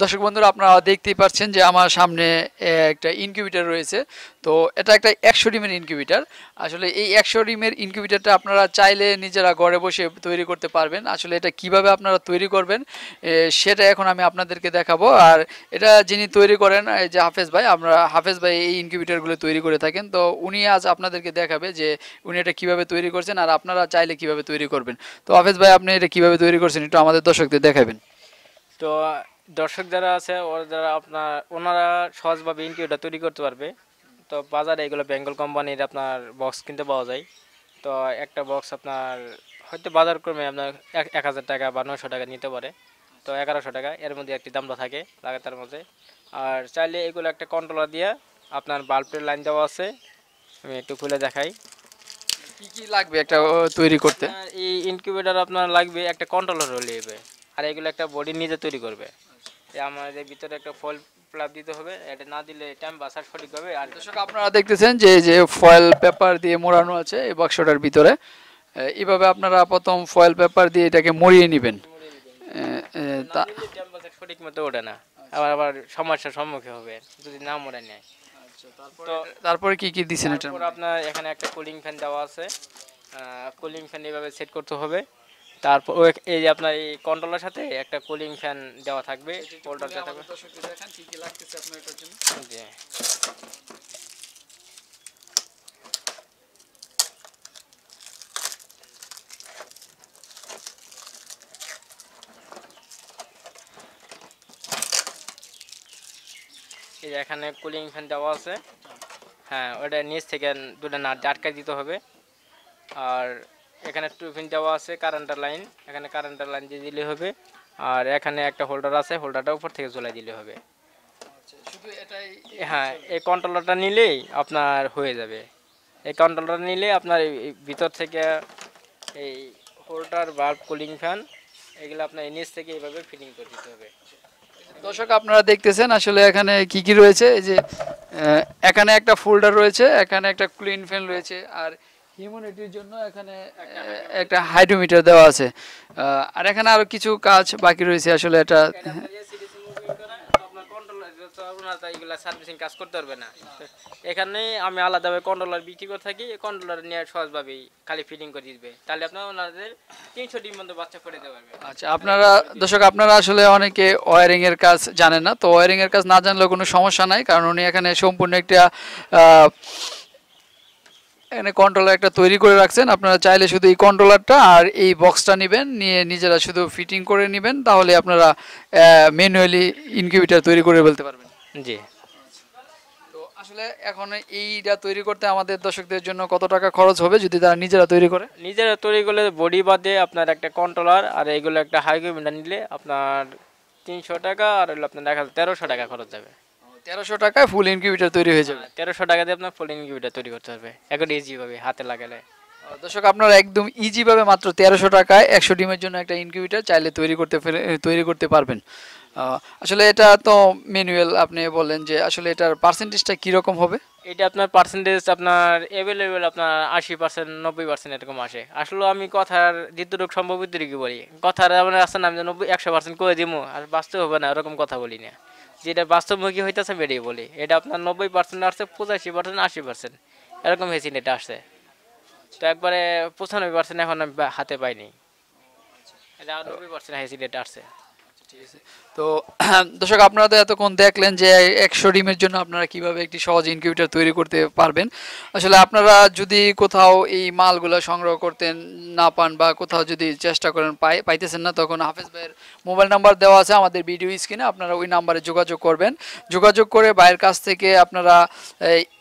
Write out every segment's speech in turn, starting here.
দর্শক বন্ধুরা আপনারা দেখতেই পাচ্ছেন যে আমার সামনে একটা ইনকিউবেটর রয়েছে। তো এটা একটা 100 ডিমের ইনকিউবেটর। আসলে এই 100 ডিমের ইনকিউবেটরটা আপনারা চাইলে নিজেরা ঘরে বসে তৈরি করতে পারবেন। আসলে এটা কিভাবে আপনারা তৈরি করবেন সেটা এখন আমি আপনাদেরকে দেখাবো। আর এটা যিনি তৈরি করেন এই যে হাফেজ ভাই, আমরা হাফেজ ভাই এই ইনকিউবেটরগুলো তৈরি করে থাকেন। তো উনি আজ আপনাদেরকে দেখাবে যে উনি এটা কিভাবে তৈরি করছেন আর আপনারা চাইলে কিভাবে তৈরি করবেন। তো হাফেজ ভাই, আপনি এটা কিভাবে তৈরি করছেন একটু আমাদের দর্শকদের দেখাবেন। তো দর্শক যারা আছে যারা ওনারা সহজভাবে ইনকিউবেটর তৈরি করতে পারবে। তো বাজারে এগুলো বেঙ্গল কোম্পানির আপনার বক্স কিনতে পাওয়া যায়। তো একটা বক্স আপনার হয়তো বাজার ক্রমে আপনার 1,000 টাকা বা 900 টাকা নিতে পারে। তো 1100 টাকা এর মধ্যে একটি দামটা থাকে লাগাতার মধ্যে। আর চাইলে এগুলো একটা কন্ট্রোলার দিয়ে আপনার বাল্বের লাইন দেওয়া আছে, আমি একটু খুলে দেখাই। কি কি লাগবে একটা তৈরি করতে? আপনার এই ইনকিউবেটর আপনার লাগবে একটা কন্ট্রোলার হলে হবে, আর এগুলো একটা বডি নিজে তৈরি করবে। আমাদের ভিতরে একটা ফয়েল প্লাগ দিতে হবে, এটা না দিলে টাইম বাসার সঠিকভাবে। আর দর্শক আপনারা দেখতেছেন যে যে ফয়েল পেপার দিয়ে মোড়ানো আছে এই বাক্সটার ভিতরে। এইভাবে আপনারা প্রথম ফয়েল পেপার দিয়ে এটাকে মুড়িয়ে নেবেন। না দিলে টাইম বাসার সঠিক মতো ওঠে না, আবার আবার সমস্যার সম্মুখীন হবে যদি না মোড়ে নেয়। তো তারপরে কি কি দিছেন এটা? তারপর আপনার এখানে একটা কুলিং ফ্যান দেওয়া আছে, কুলিং ফ্যান এইভাবে সেট করতে হবে। তারপর এই যে আপনার এই কন্ট্রোলার সাথে একটা কুলিং ফ্যান দেওয়া থাকবে, হোল্ডারটা থাকবে। জি। এই যে এখানে কুলিং ফ্যান দেওয়া আছে। হ্যাঁ, ওটা নিচ থেকে দুটো নাট আটকায় দিতে হবে। আর এখানে টুপিন দেওয়া আছে, কারেন্টের লাইন, এখানে কারেন্টের লাইন দিয়ে দিলে হবে। আর এখানে একটা হোল্ডার আছে, হোল্ডারটা উপর থেকে ঝুলাই দিলে হবে। হ্যাঁ, এই কন্ট্রোলারটা নিলেই আপনার হয়ে যাবে। এই কন্ট্রোলার নিলে আপনার এই ভিতর থেকে এই হোল্ডার, বাল্ব, কুলিং ফ্যান এগুলো আপনার নিচ থেকে এইভাবে ফিটিং করে দিতে হবে। দর্শক আপনারা দেখতেছেন আসলে এখানে কি কি রয়েছে। এই যে এখানে একটা ফোল্ডার রয়েছে, এখানে একটা ক্লিন ফ্যান রয়েছে, আর হিউম্যানিটির জন্য এখানে একটা হাইড্রোমিটার দেওয়া আছে। আর এখানে আরো কিছু কাজ বাকি রয়েছে। আসলে এটা সার্ভিসিং কাজ করতে পারবে না। এখানে আমি আলাদাভাবে কন্ট্রোলার বিক্রি করে থাকি, কন্ট্রোলার নিয়ে সহজভাবেই খালি ফিটিং করে দিবে, তাহলে আপনার ওনাদের 300 ডিম মতো বাচ্চা করে দিতে পারবে। আচ্ছা, আপনারা দর্শক আপনারা আসলে অনেকে ওয়্যারিং এর কাজ জানেন না। তো ওয়্যারিং এর কাজ না জানলেও কোনো সমস্যা নাই, কারণ উনি এখানে সম্পূর্ণ একটা এখানে কন্ট্রোলার একটা তৈরি করে রাখছেন। আপনারা চাইলে শুধু এই কন্ট্রোলারটা আর এই বক্সটা নেবেন, নিয়ে নিজেরা শুধু ফিটিং করে নেবেন, তাহলে আপনারা ম্যানুয়ালি ইনকিউবেটর তৈরি করে ফেলতে পারবেন। জি। তো আসলে এখন এইটা তৈরি করতে আমাদের দর্শকদের জন্য কত টাকা খরচ হবে যদি তারা নিজেরা তৈরি করে? নিজেরা তৈরি করলে বডি বাদে আপনার একটা কন্ট্রোলার আর এইগুলো একটা হাইগ্রোমিটার নিলে আপনার 300 টাকা, আর হলো আপনার 1300 টাকা খরচ যাবে। 1300 টাকায় ফুল ইনকিউবেটর তৈরি হয়ে যাবে। 1300 টাকা দিয়ে আপনার ফুল ইনকিউবেটর তৈরি করতে হবে, এখন ইজি ভাবে হাতে লাগালে। দর্শক আপনারা একদম ইজি ভাবে মাত্র 1300 টাকায় 100 ডিমের জন্য একটা ইনকিউবেটর চাইলে তৈরি করতে পারবেন। আসলে এটা তো ম্যানুয়াল, আপনি বললেন যে আসলে এটার পার্সেন্টেজটা কীরকম হবে? এটা আপনার পার্সেন্টেজ আপনার অ্যাভেলেবেল আপনার 80%, 90% এরকম আসে। আসলে আমি কথার যতটুকু সম্ভব ততটুকু বলি, কথার মানে আসছে না আমি 100% করে দিব আর বাস্তব হবে না এরকম কথা বলি না। যেটা বাস্তবমুখী হইতেছে বেরিয়ে বলি, এটা আপনার 90% আসছে, 85%, 80% এরকম হয়েছে, এটা আসছে। তো একবারে 95% এখন আমি হাতে পাইনি, এটা 90% হয়েছে, এটা আসছে। তো দর্শক আপনারা তো এতক্ষণ দেখলেন যে 100 ডিমের জন্য আপনারা কিভাবে একটি সহজ ইনকিউবেটর তৈরি করতে পারবেন। আসলে আপনারা যদি কোথাও এই মালগুলো সংগ্রহ করতে না পান বা কোথাও যদি চেষ্টা করেন পাইতেছেন না, তখন হাফেজ ভাইয়ের মোবাইল নাম্বার দেওয়া আছে আমাদের ভিডিও স্ক্রিনে, আপনারা ওই নাম্বারে যোগাযোগ করবেন। যোগাযোগ করে ভাইয়ের কাছ থেকে আপনারা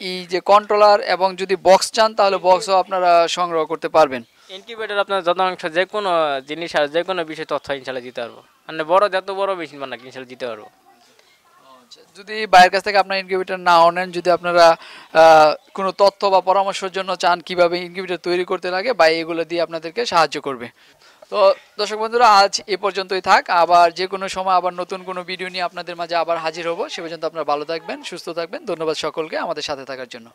এই যে কন্ট্রোলার এবং যদি বক্স চান তাহলে বক্সও আপনারা সংগ্রহ করতে পারবেন। ইনকিউবেটর আপনার যন্ত্রাংশ যে কোনো জিনিস আর যে কোনো বিষয়ে তথ্য ইনশাল্লাহ দিতে পারবো, মানে বড় যত বড় মেশিন বানাক ইনশাল্লাহ দিতে পারবো। যদি বাইরের কাছ থেকে আপনার ইনকিউবেটর নাও নেন, যদি আপনারা কোনো তথ্য বা পরামর্শের জন্য চান কিভাবে ইনকিউবেটর তৈরি করতে লাগে, বা এগুলো দিয়ে আপনাদেরকে সাহায্য করবে। তো দর্শক বন্ধুরা আজ এ পর্যন্তই থাক, আবার যে কোনো সময় আবার নতুন কোনো ভিডিও নিয়ে আপনাদের মাঝে আবার হাজির হব। সে পর্যন্ত আপনারা ভালো থাকবেন, সুস্থ থাকবেন। ধন্যবাদ সকলকে আমাদের সাথে থাকার জন্য।